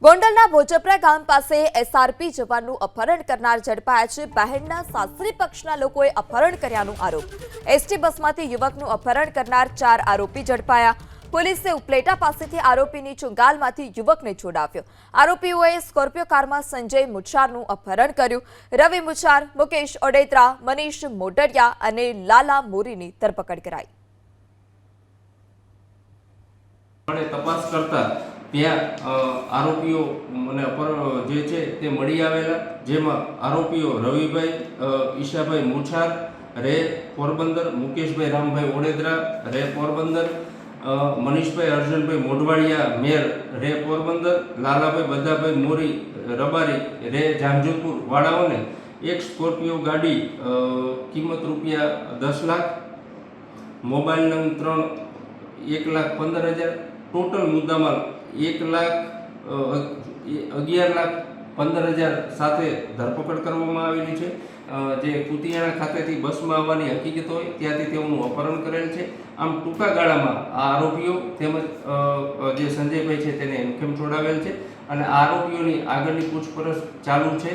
ગોંડલના ભોજપરા ગામ પાસે એસઆરપી જવાનનું અપહરણ કરનાર ઝડપાયા છે। બહેનના સાસરી પક્ષના લોકોએ અપહરણ કર્યાનો આરોપ। એસટી બસમાંથી યુવકનું અપહરણ કરનાર 4 આરોપી ઝડપાયા। પોલીસે ઉપલેટા પાસેથી આરોપીની ચુંગાલમાંથી યુવકને છોડાવ્યો। આરોપીઓએ સ્કોર્પિયો કારમાં સંજય મુછારનું અપહરણ કર્યું। રવિ મુછાર, મુકેશ ઓડેત્રા, મનીષ મોટરિયા અને લાલા મોરીની ધરપકડ કરાઈ। તપાસ કરતા ત્યાં આરોપીઓ અને જે છે તે મળી આવેલા, જેમાં આરોપીઓ રવિભાઈ ઈશાભાઈ મુછાર રે પોરબંદર, મુકેશભાઈ રામભાઈ ઓડેદરા રે પોરબંદર, મનીષભાઈ અર્જુનભાઈ મોઢવાડિયા મેર રે પોરબંદર, લાલાભાઈ બધાભાઈ મોરી રબારી રે જામજોધપુર વાળાઓને એક સ્કોર્પિયો ગાડી કિંમત રૂપિયા 10 લાખ, મોબાઈલ નંગ 1,15,000, ટોટલ મુદ્દામાલ 1,11,15,000 સાથે ધરપકડ કરવામાં આવેલી છે। જે કુતિયાણા ખાતેથી બસમાં આવવાની હકીકત હોય ત્યાંથી તેઓનું અપહરણ કરેલ છે। આમ ટૂંકા ગાળામાં આ આરોપીઓ તેમજ જે સંજયભાઈ છે તેને એમકેમ છોડાવેલ છે અને આરોપીઓની આગળની પૂછપરછ ચાલુ છે।